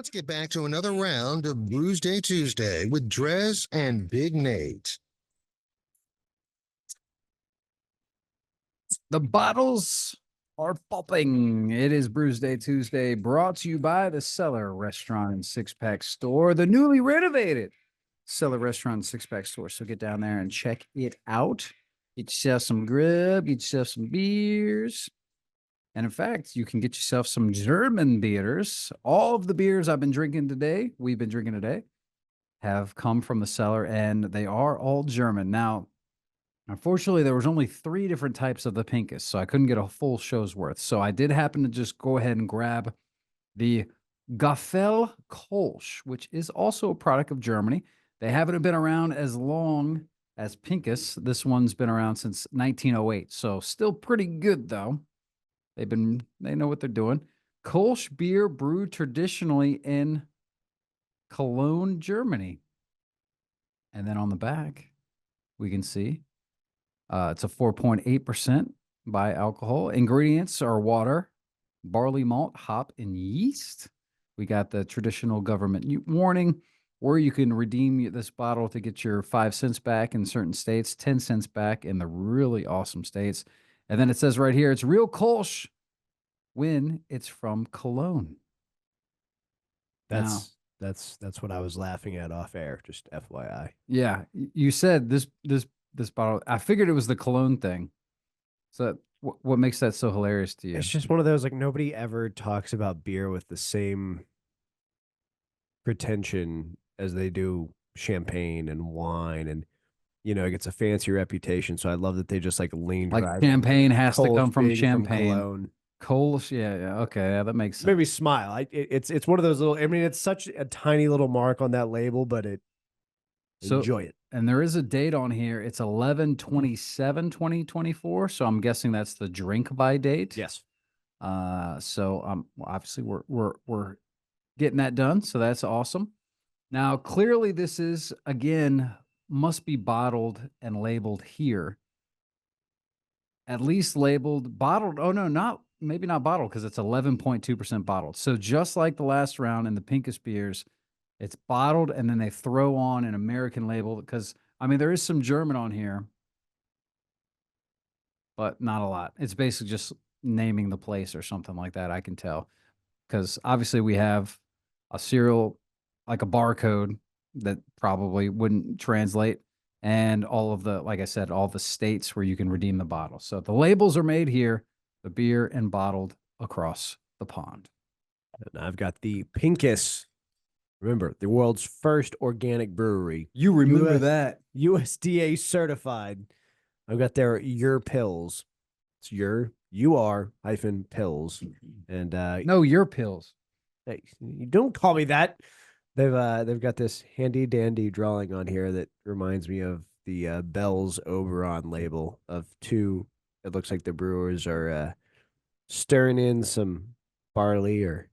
Let's get back to another round of Brewsday Tuesday with DreZ and Big Nate. The bottles are popping. It is Brewsday Tuesday, brought to you by the Cellar Restaurant and Six Pack Store, the newly renovated Cellar Restaurant and Six Pack Store. So get down there and check it out. Get yourself some grub, get yourself some beers. And in fact, you can get yourself some German beers. All of the beers we've been drinking today, have come from the cellar, and they are all German. Now, unfortunately, there was only 3 different types of the Pinkus, so I couldn't get a full show's worth. So I did happen to just go ahead and grab the Gaffel Kolsch, which is also a product of Germany. They haven't been around as long as Pinkus. This one's been around since 1908, so still pretty good, though. They know what they're doing. Kolsch beer brewed traditionally in Cologne, Germany. And then on the back, we can see it's a 4.8% by alcohol. Ingredients are water, barley malt, hop, and yeast. We got the traditional government warning, or you can redeem this bottle to get your 5 cents back in certain states, 10 cents back in the really awesome states. And then it says right here, it's real Kolsch when it's from Cologne. That's what I was laughing at off air, just FYI. Yeah, you said this bottle. I figured it was the Cologne thing. So what makes that so hilarious to you? It's just one of those, like, nobody ever talks about beer with the same pretension as they do champagne and wine, and it gets a fancy reputation. So I love that they just leaned like right. Champagne has to come from Kolsch Champagne. from Cologne. Kolsch, yeah, okay, yeah, that makes sense. Maybe smile. It's one of those little. I mean, it's such a tiny little mark on that label, but enjoy it. And there is a date on here. It's 11/27/2024. So I'm guessing that's the drink by date. Yes. So obviously we're getting that done. So that's awesome. Now clearly this is must be bottled and labeled here. At least labeled bottled. Oh no, maybe not bottled, because it's 11.2% bottled. So just like the last round in the Pinkus beers, it's bottled and then they throw on an American label, because there is some German on here, but not a lot. It's basically just naming the place or something like that, I can tell. Because obviously we have a serial, like a barcode that probably wouldn't translate, and all of all the states where you can redeem the bottle. So the labels are made here, the beer, and bottled across the pond. And I've got the Pinkus. Remember, the world's first organic brewery. You remember that. USDA certified. I've got their pills. It's UR-pills. And no, your pills. Hey, you don't call me that. They've got this handy dandy drawing on here that reminds me of the Bell's Oberon label of 2. It looks like the brewers are stirring in some barley, or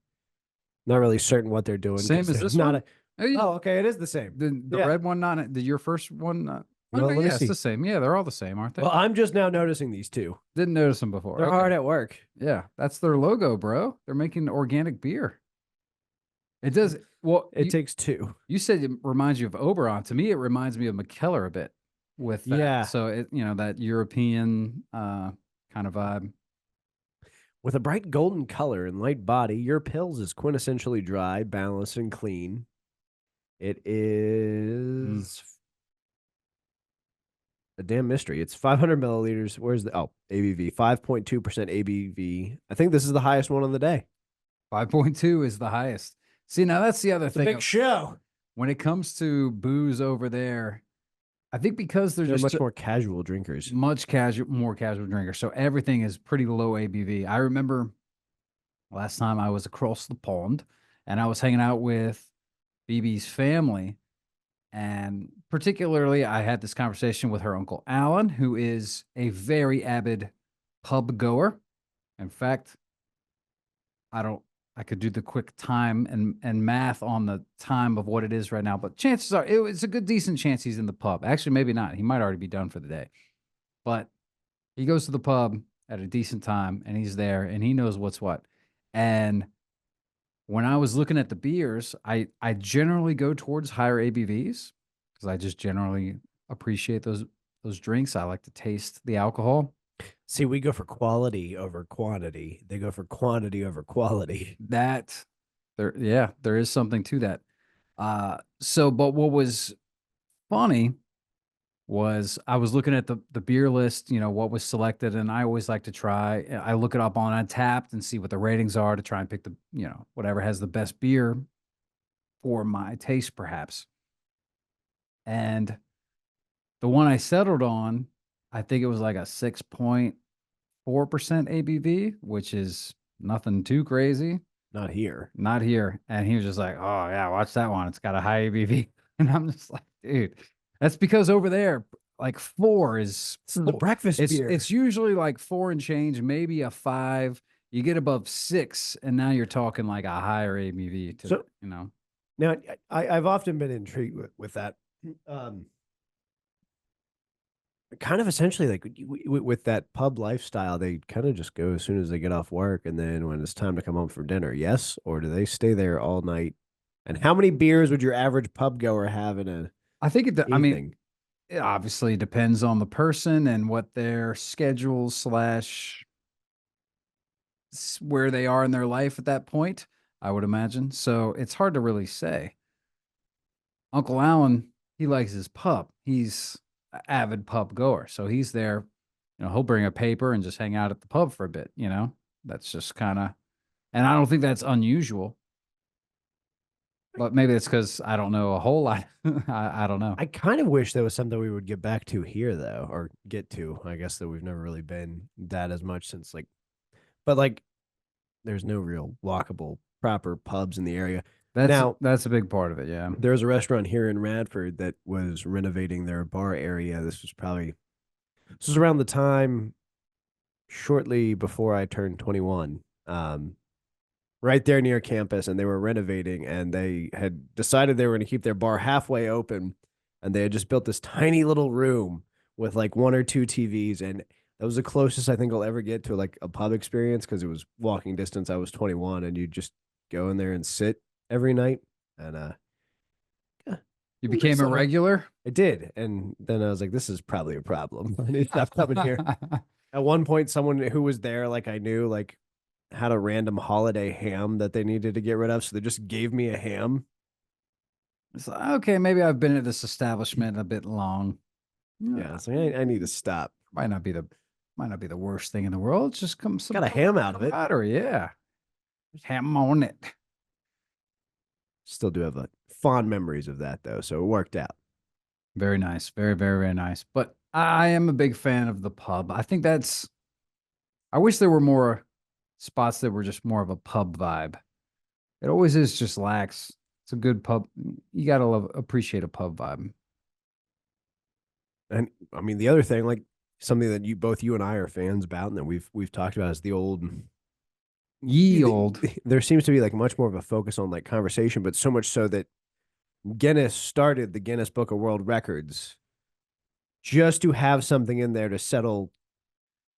not really certain what they're doing. Same as this one? Oh, okay, it is the same. The red one, your first one. It's the same. Yeah, they're all the same, aren't they? Well, I'm just now noticing these 2. Didn't notice them before. They're hard at work. Yeah, that's their logo, bro. They're making organic beer. It does. Well, it takes 2. You said it reminds you of Oberon. To me, it reminds me of McKellar a bit. With that. Yeah. So that European kind of vibe. With a bright golden color and light body, your pills is quintessentially dry, balanced, and clean. It is a damn mystery. It's 500 milliliters. Where's the ABV? 5.2% ABV. I think this is the highest one on the day. 5.2 is the highest. See, now that's the other thing. Big show. When it comes to booze over there, I think because they're just much more casual drinkers. More casual drinkers. So everything is pretty low ABV. I remember last time I was across the pond and I was hanging out with BB's family. And particularly, I had this conversation with her Uncle Alan, who is a very avid pub goer. In fact, I could do the quick time and math on the time of what it is right now, but chances are it's a good, decent chance he's in the pub. Actually, maybe not. He might already be done for the day. But he goes to the pub at a decent time, and he's there, and he knows what's what. And when I was looking at the beers, I generally go towards higher ABVs because I just generally appreciate those drinks. I like to taste the alcohol. See, we go for quality over quantity. They go for quantity over quality. That there is something to that. But what was funny was I was looking at the beer list, what was selected, and I always like to try. I look it up on Untapped and see what the ratings are to try and pick the, whatever has the best beer for my taste, perhaps. And the one I settled on, I think it was like a 6.4% ABV, which is nothing too crazy. Not here. Not here. And he was just like, "Oh yeah, watch that one. It's got a high ABV." And I'm just like, dude, that's because over there, like 4 is This is the breakfast beer. it's usually like 4 and change, maybe a 5. You get above 6, and now you're talking like a higher ABV to So- it. Now, I've often been intrigued with that. Kind of essentially like with that pub lifestyle, they kind of just go as soon as they get off work, and then when it's time to come home for dinner, yes, or do they stay there all night? And how many beers would your average pub goer have in a I think I mean, evening? it obviously depends on the person and what their schedule slash where they are in their life at that point, I would imagine. So it's hard to really say. Uncle Alan, he likes his pub. He's an avid pub goer. So he's there, he'll bring a paper and just hang out at the pub for a bit, That's just kind of, and I don't think that's unusual. But maybe it's because I don't know a whole lot. I don't know. I kind of wish there was something we would get back to here, though, or get to. I guess that we've never really been that as much since but there's no real walkable proper pubs in the area. That's a big part of it. Yeah. There's a restaurant here in Radford that was renovating their bar area. This was around the time shortly before I turned 21. Right there near campus, and they were renovating, and they had decided they were going to keep their bar halfway open, and they had just built this tiny little room with like 1 or 2 TVs, and that was the closest I think I'll ever get to like a pub experience because it was walking distance. I was 21, and you just go in there and sit every night, and You became a regular? I did, and then I was like, this is probably a problem. I need to stop coming here. At one point, someone who was there, like I knew, like had a random holiday ham that they needed to get rid of, so they just gave me a ham. It's like, okay, maybe I've been at this establishment a bit long. Yeah, so I need to stop. Might not be the worst thing in the world. Just Got a ham out of it. Yeah. Ham on it. Still do have fond memories of that though, so it worked out. Very nice. Very, very, very nice. But I am a big fan of the pub. I think I wish there were more spots that were just more of a pub vibe. It always is just lax. It's a good pub. You gotta appreciate a pub vibe. And I mean, the other thing, like something that you and I are fans about, and that we've talked about, is the old Ye old. There seems to be like much more of a focus on like conversation, but so much so that Guinness started the Guinness Book of World Records just to have something in there to settle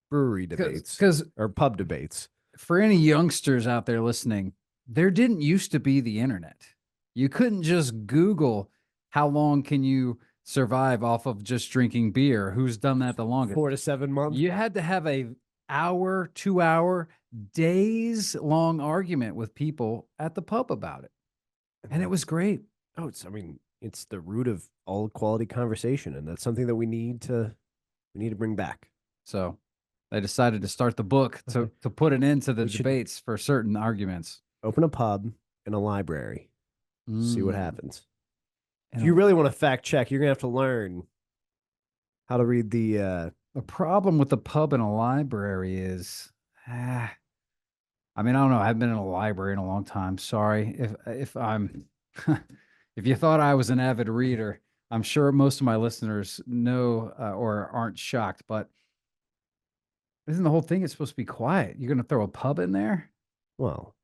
brewery debates or pub debates. For any youngsters out there listening, there didn't used to be the internet. You couldn't just Google how long can you survive off of just drinking beer. Who's done that the longest? 4 to 7 months. You had to have a hour, 2-hour, days long argument with people at the pub about it. And it was great. Oh, it's the root of all quality conversation, and that's something that we need to bring back. So they decided to start the book to put an end to the We should debates for certain arguments. Open a pub and a library. See what Mm. happens. And If you really want to fact check, you're gonna have to learn how to read the problem with the pub and a library is, I mean, I don't know. I haven't been in a library in a long time. Sorry if I'm, if you thought I was an avid reader, I'm sure most of my listeners know or aren't shocked. But isn't the whole thing? It's supposed to be quiet. You're gonna throw a pub in there? well,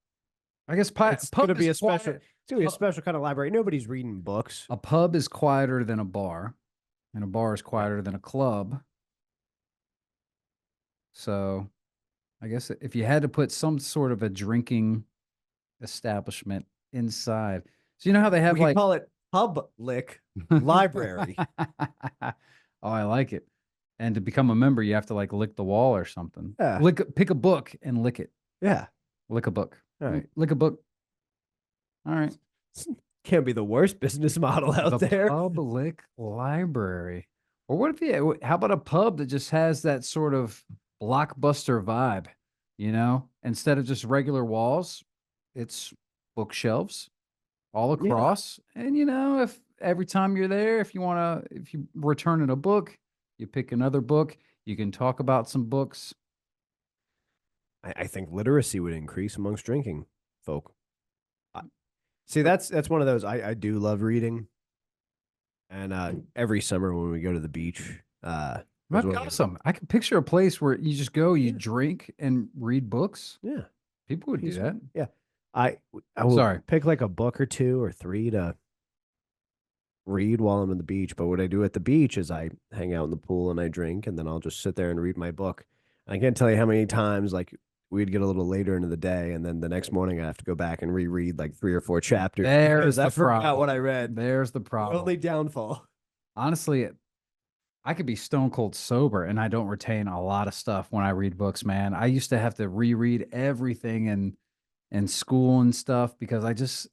I guess it's pub gonna be a is special. quiet. It's gonna be a special kind of library. Nobody's reading books. A pub is quieter than a bar, and a bar is quieter than a club. So I guess if you had to put some sort of a drinking establishment inside. So you know how they have We could like call it public library. Oh, I like it. And to become a member, you have to like lick the wall or something. Yeah. Pick a book and lick it. Yeah. Lick a book. All right. Lick a book. All right. Can't be the worst business model out The there. public library. Or what if how about a pub that just has that sort of blockbuster vibe, you know? Instead of just regular walls, it's bookshelves all Yeah. across. And you know, if every time you're there, if you return in a book, you pick another book, you can talk about some books. I think literacy would increase amongst drinking folk. See, that's one of those. I do love reading, and every summer when we go to the beach, That'd goes be one of those- awesome. I can picture a place where you just go, you Yeah. drink and read books. yeah, People would do peaceful. that. Yeah, I will Sorry. pick like a book or 2 or 3 to read while I'm on the beach. But what I do at the beach is I hang out in the pool and I drink, and then I'll just sit there and read my book. I can't tell you how many times like we'd get a little later into the day, and then the next morning I have to go back and reread like 3 or 4 chapters. There's because I the forgot problem. what I read. There's the problem. Only downfall. Honestly, I could be stone cold sober and I don't retain a lot of stuff when I read books, man. I used to have to reread everything in school and stuff because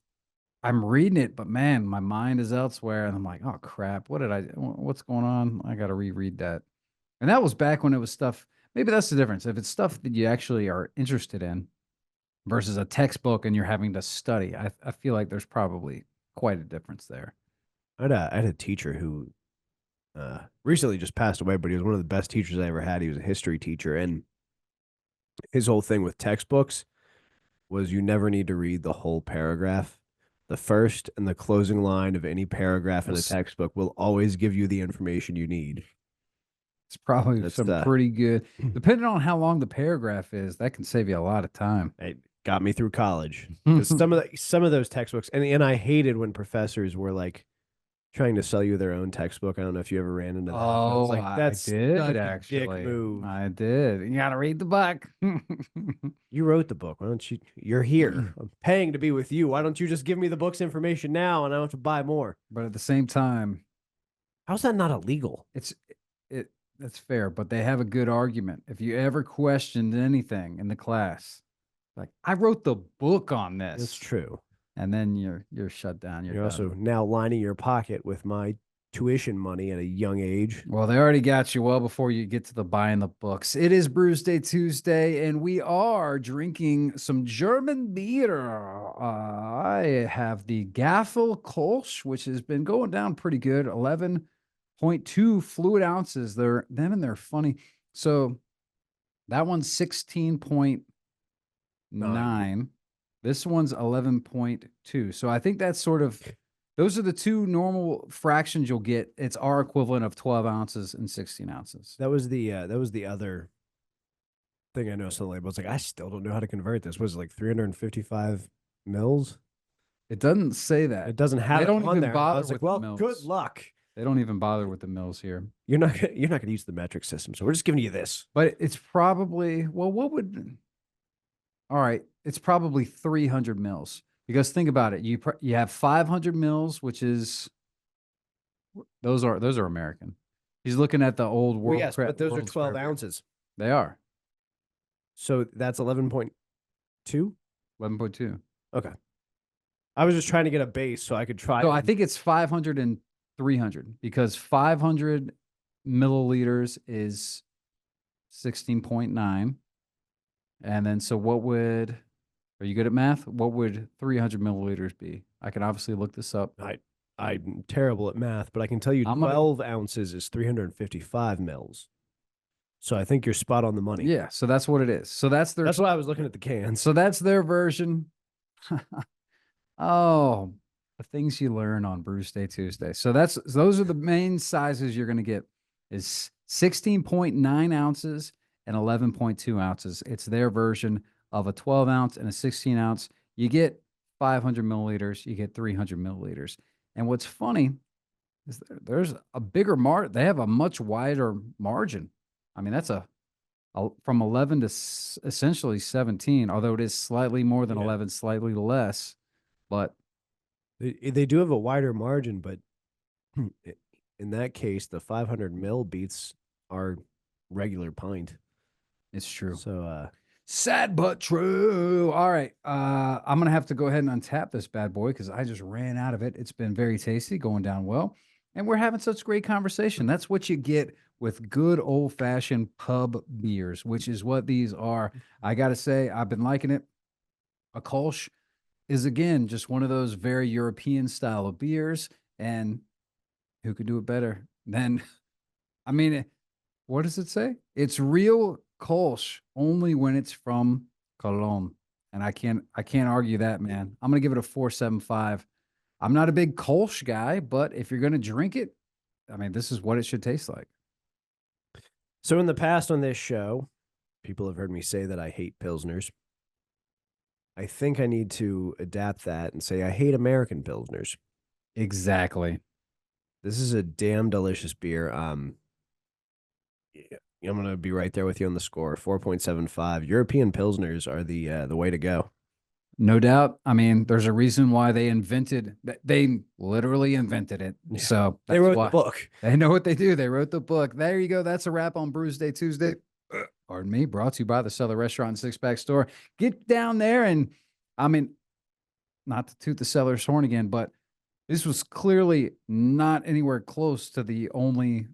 I'm reading it, but man, my mind is elsewhere and I'm like, oh crap, what's going on? I got to reread that. And that was back when it was stuff. Maybe that's the difference. If it's stuff that you actually are interested in versus a textbook and you're having to study, I feel like there's probably quite a difference there. I had a teacher who recently just passed away, but he was one of the best teachers I ever had. He was a history teacher, and his whole thing with textbooks was you never need to read the whole paragraph. The first and the closing line of any paragraph in a Yes. textbook will always give you the information you need. It's probably That's some the- pretty good, depending on how long the paragraph is, that can save you a lot of time. It got me through college. 'Cause some of those textbooks, and I hated when professors were like trying to sell you their own textbook. I don't know if you ever ran into that. but it's Oh, like, that's I did such a actually. dick move. I did. You got to read the book. You wrote the book. Why don't you? You're here. I'm paying to be with you. Why don't you just give me the book's information now, and I don't have to buy more? But at the same time, How's that not illegal? that's fair, but they have a good argument. If you ever questioned anything in the class, like I wrote the book on this. That's true. And then you're shut down. You're done. also now lining your pocket with my tuition money at a young age. Well, they already got you well before you get to the buying the books. It is Brewsday Tuesday, and we are drinking some German beer. I have the Gaffel Kolsch, which has been going down pretty good. 11.2 fluid ounces. They're funny. So that one's 16.9. This one's 11.2. So I think that's sort of, those are the two normal fractions you'll get. It's our equivalent of 12 ounces and 16 ounces. That was the other thing I noticed on the label. It's like I still don't know how to convert this. Was it like 355 mils? It doesn't say that. It doesn't have They it don't on even there. I bother was like, with the well, mils. good luck. They don't even bother with the mils here. You're not gonna use the metric system, so we're just giving you this. But it's probably, well, all right, it's probably 300 mils. Because think about it. You have 500 mils, which is, those are American. He's looking at the old Well, world. yes, but those are 12 ounces. They are So that's 11.2. 11.2. Okay. I was just trying to get a base so I could try. So I think it's 500 and 300 because 500 milliliters is 16.9. And then, so are you good at math? What would 300 milliliters be? I can obviously look this up. I'm terrible at math, but I can tell you 12 ounces is 355 mils. So I think you're spot on the money. Yeah. So that's what it is. So that's That's why I was looking at the cans. so that's their version. Oh, the things you learn on Brewsday Tuesday. So those are the main sizes you're going to get is 16.9 ounces and 11.2 ounces. It's their version of a 12 ounce and a 16 ounce. You get 500 milliliters, you get 300 milliliters. And what's funny is there's a bigger they have a much wider margin. I mean, that's a from 11 to essentially 17, although it is slightly more than Yeah. 11, slightly less. But They do have a wider margin, but in that case, the 500 mil beats our regular pint. it's true. So Sad but true. All right. I'm gonna have to go ahead and untap this bad boy because I just ran out of it. It's been very tasty, going down well. And we're having such great conversation. That's what you get with good old-fashioned pub beers, which is what these are. I gotta say, I've been liking it. A Kolsch is again just one of those very European style of beers. And who could do it better than I mean, what does it say? It's real Kolsch only when it's from Cologne. And I can't argue that, man. I'm gonna give it a 4.75. I'm not a big Kolsch guy, but if you're gonna drink it, I mean, this is what it should taste like. So in the past on this show, people have heard me say that I hate Pilsners. I think I need to adapt that and say I hate American Pilsners. Exactly. This is a damn delicious beer. I'm going to be right there with you on the score. 4.75. European Pilsners are the way to go. No doubt. I mean, there's a reason why they literally invented it. Yeah. So They that's wrote why. the book. They know what they do. They wrote the book. There you go. That's a wrap on Brewsday Tuesday. Pardon me. Brought to you by the Cellar Restaurant and Six Pack Store. Get down there and, I mean, not to toot the Cellar's horn again, but this was clearly not anywhere close to the only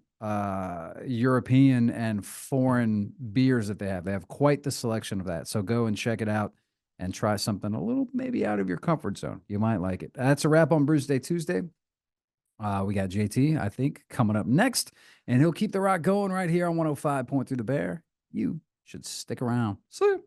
European and foreign beers that they have. They have quite the selection of that. So go and check it out and try something a little maybe out of your comfort zone. You might like it. That's a wrap on Brewsday Tuesday. We got JT, I think, coming up next, and he'll keep the rock going right here on 105.3 The Bear. You should stick around. See you.